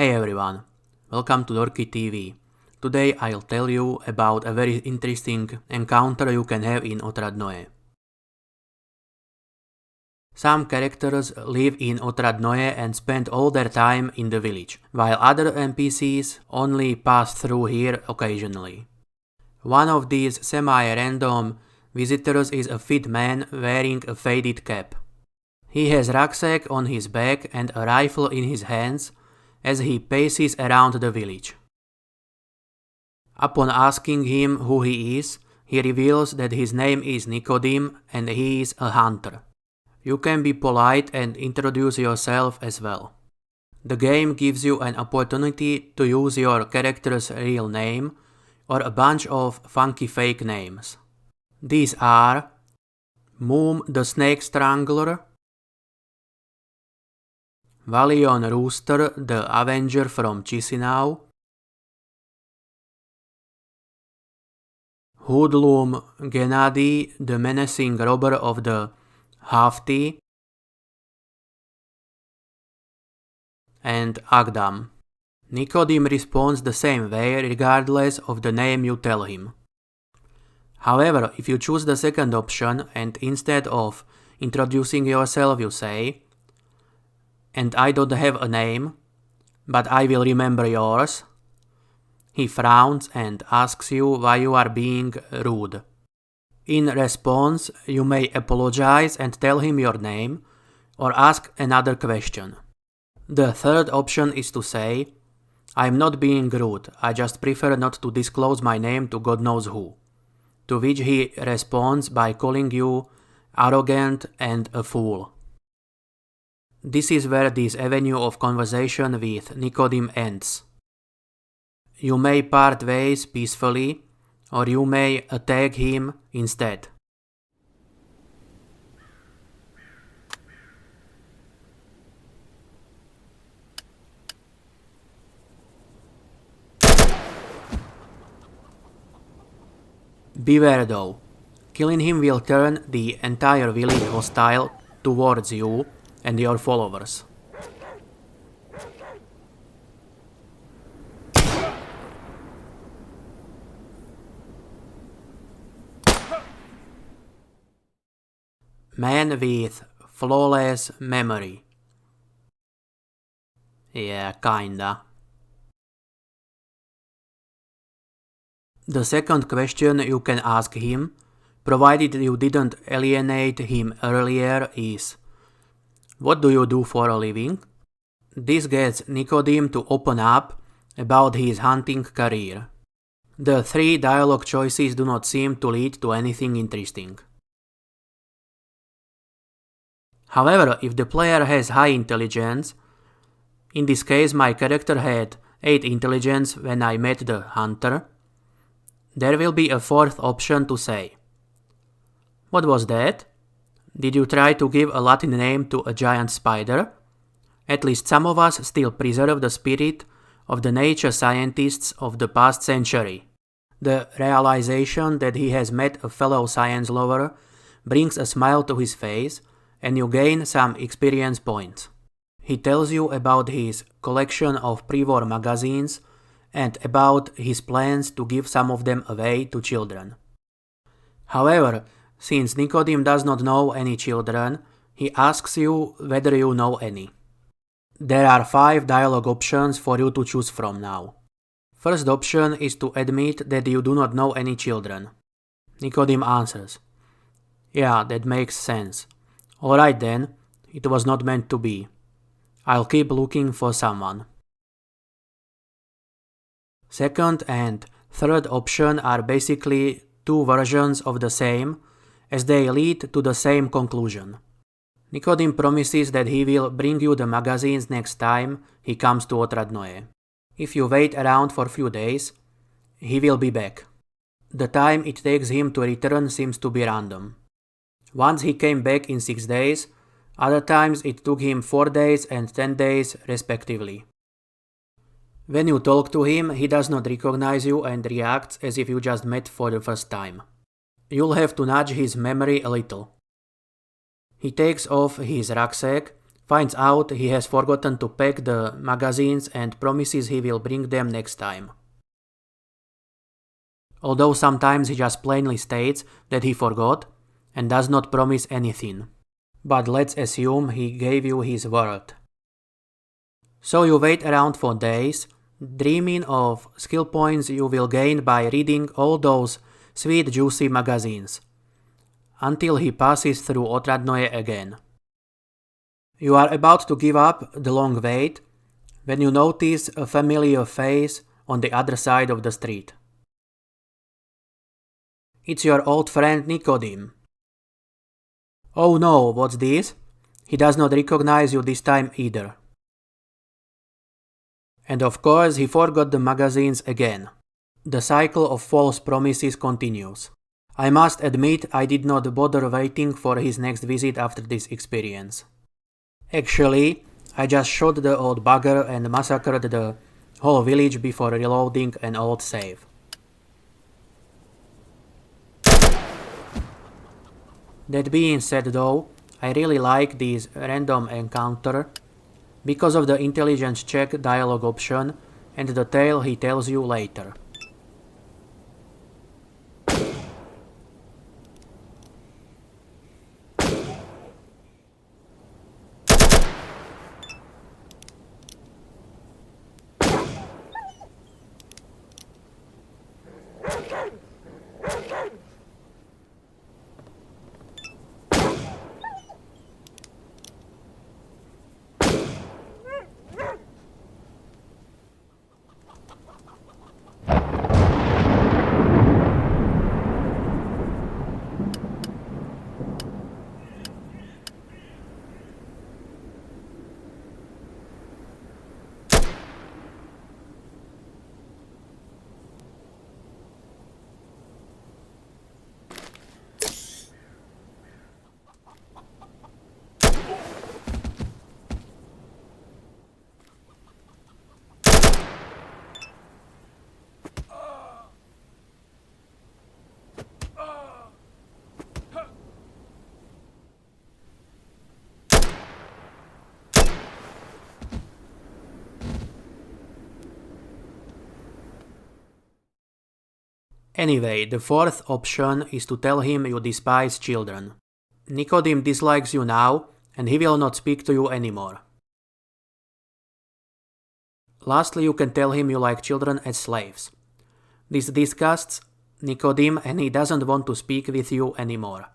Hey everyone, welcome to Dorki Tv. Today I'll tell you about a very interesting encounter you can have in Otradnoye. Some characters live in Otradnoye and spend all their time in the village, while other NPCs only pass through here occasionally. One of these semi-random visitors is a fit man wearing a faded cap. He has a rucksack on his back and a rifle in his hands as he paces around the village. Upon asking him who he is, he reveals that his name is Nikodim and he is a hunter. You can be polite and introduce yourself as well. The game gives you an opportunity to use your character's real name or a bunch of funky fake names. These are Moom the Snake Strangler, Valion Rooster the Avenger from Chisinau, Hoodlum Gennady the Menacing Robber of the Hafti, and Agdam. Nikodim responds the same way regardless of the name you tell him. However, if you choose the second option and instead of introducing yourself you say, "And I don't have a name, but I will remember yours," he frowns and asks you why you are being rude. In response, you may apologize and tell him your name, or ask another question. The third option is to say, "I'm not being rude, I just prefer not to disclose my name to God knows who," to which he responds by calling you arrogant and a fool. This is where this avenue of conversation with Nikodim ends. You may part ways peacefully, or you may attack him instead. Beware though, killing him will turn the entire village hostile towards you and your followers. Man with flawless memory. Yeah, kinda. The second question you can ask him, provided you didn't alienate him earlier, is, "What do you do for a living?" This gets Nikodim to open up about his hunting career. The three dialogue choices do not seem to lead to anything interesting. However, if the player has high intelligence, in this case my character had 8 intelligence when I met the hunter, there will be a fourth option to say, "What was that? Did you try to give a Latin name to a giant spider?" At least some of us still preserve the spirit of the nature scientists of the past century. The realization that he has met a fellow science lover brings a smile to his face, and you gain some experience points. He tells you about his collection of pre-war magazines and about his plans to give some of them away to children. However, since Nikodim does not know any children, he asks you whether you know any. There are 5 dialogue options for you to choose from now. First option is to admit that you do not know any children. Nikodim answers, "Yeah, that makes sense. Alright then, it was not meant to be. I'll keep looking for someone." Second and third option are basically 2 versions of the same, as they lead to the same conclusion. Nikodim promises that he will bring you the magazines next time he comes to Otradnoye. If you wait around for a few days, he will be back. The time it takes him to return seems to be random. Once he came back in 6 days, other times it took him 4 days and 10 days respectively. When you talk to him, he does not recognize you and reacts as if you just met for the first time. You'll have to nudge his memory a little. He takes off his rucksack, finds out he has forgotten to pack the magazines and promises he will bring them next time. Although sometimes he just plainly states that he forgot and does not promise anything. But let's assume he gave you his word. So you wait around for days, dreaming of skill points you will gain by reading all those sweet juicy magazines, until he passes through Otradnoye again. You are about to give up the long wait when you notice a familiar face on the other side of the street. It's your old friend Nikodim. Oh no, what's this? He does not recognize you this time either. And of course he forgot the magazines again. The cycle of false promises continues. I must admit I did not bother waiting for his next visit after this experience. Actually, I just shot the old bugger and massacred the whole village before reloading an old save. That being said though, I really like this random encounter because of the intelligence check dialogue option and the tale he tells you later. Anyway, the fourth option is to tell him you despise children. Nikodim dislikes you now, and he will not speak to you anymore. Lastly, you can tell him you like children as slaves. This disgusts Nikodim and he doesn't want to speak with you anymore.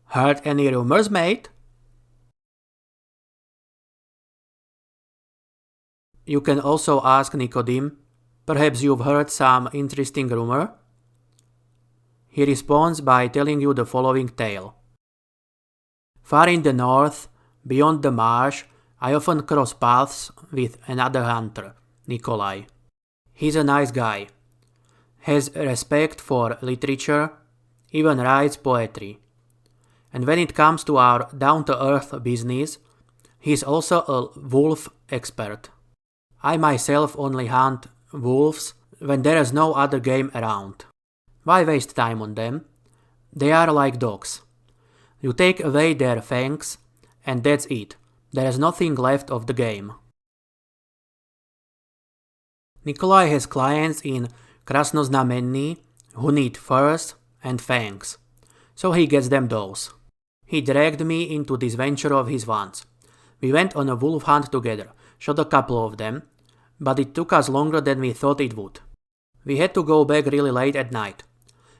Heard any rumors, mate? You can also ask Nikodim, perhaps you've heard some interesting rumor? He responds by telling you the following tale. Far in the north, beyond the marsh, I often cross paths with another hunter, Nikolai. He's a nice guy, has respect for literature, even writes poetry. And when it comes to our down-to-earth business, he's also a wolf expert. I myself only hunt wolves when there is no other game around. Why waste time on them? They are like dogs. You take away their fangs and that's it. There is nothing left of the game. Nikolai has clients in Krasnoznamenny who need furs and fangs, so he gets them those. He dragged me into this venture of his once. We went on a wolf hunt together, shot a couple of them, but it took us longer than we thought it would. We had to go back really late at night,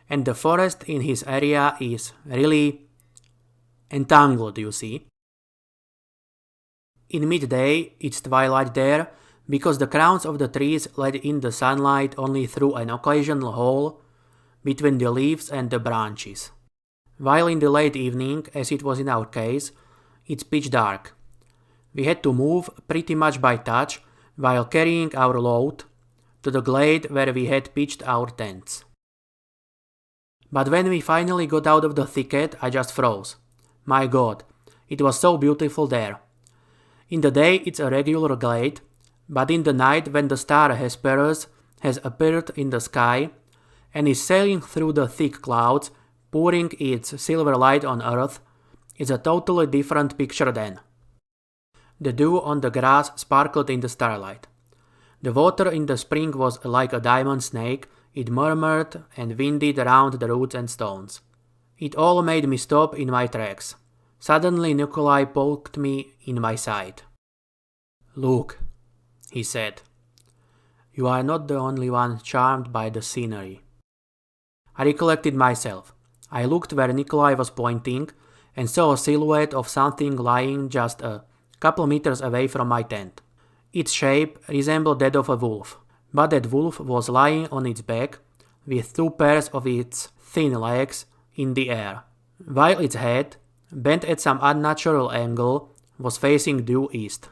and the forest in his area is really entangled, you see. In midday, it's twilight there, because the crowns of the trees let in the sunlight only through an occasional hole between the leaves and the branches. While in the late evening, as it was in our case, it's pitch dark. We had to move pretty much by touch while carrying our load to the glade where we had pitched our tents. But when we finally got out of the thicket, I just froze. My God, it was so beautiful there. In the day it's a regular glade, but in the night when the star Hesperus has appeared in the sky and is sailing through the thick clouds, pouring its silver light on Earth, is a totally different picture then. The dew on the grass sparkled in the starlight. The water in the spring was like a diamond snake. It murmured and winded around the roots and stones. It all made me stop in my tracks. Suddenly Nikolai poked me in my side. "Look," he said. "You are not the only one charmed by the scenery." I recollected myself. I looked where Nikolai was pointing and saw a silhouette of something lying just a couple meters away from my tent. Its shape resembled that of a wolf, but that wolf was lying on its back with two pairs of its thin legs in the air, while its head, bent at some unnatural angle, was facing due east.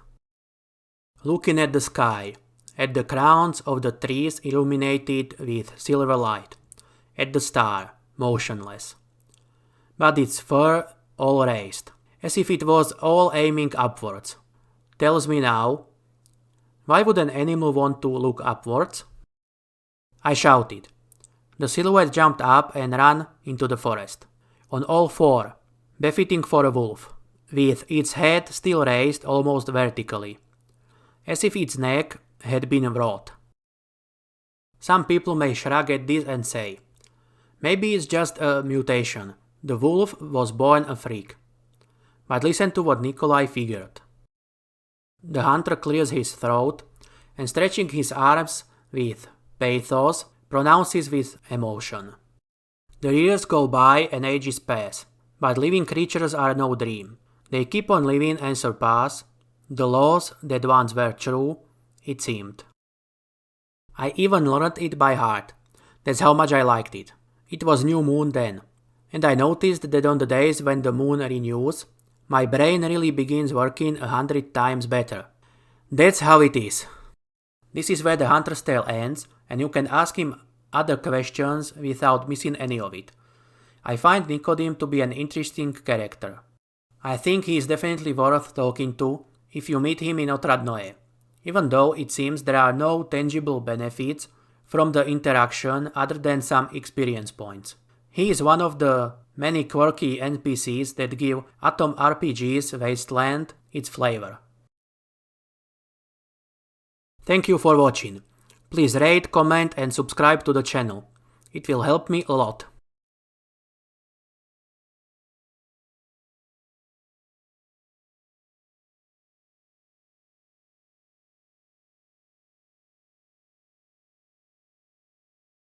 Looking at the sky, at the crowns of the trees illuminated with silver light, at the star, motionless. But its fur all raised, as if it was all aiming upwards. Tells me now, why would an animal want to look upwards? I shouted. The silhouette jumped up and ran into the forest, on all four, befitting for a wolf, with its head still raised almost vertically, as if its neck had been wrought. Some people may shrug at this and say, maybe it's just a mutation. The wolf was born a freak. But listen to what Nikolai figured. The hunter clears his throat and, stretching his arms with pathos, pronounces with emotion. The years go by and ages pass, but living creatures are no dream. They keep on living and surpass the laws that once were true, it seemed. I even learned it by heart. That's how much I liked it. It was new moon then, and I noticed that on the days when the moon renews, my brain really begins working 100 times better. That's how it is. This is where the Hunter's Tale ends, and you can ask him other questions without missing any of it. I find Nikodim to be an interesting character. I think he is definitely worth talking to if you meet him in Otradnoye, even though it seems there are no tangible benefits from the interaction other than some experience points. He is one of the many quirky NPCs that give Atom RPG's Wasteland its flavor. Thank you for watching. Please rate, comment and subscribe to the channel. It will help me a lot.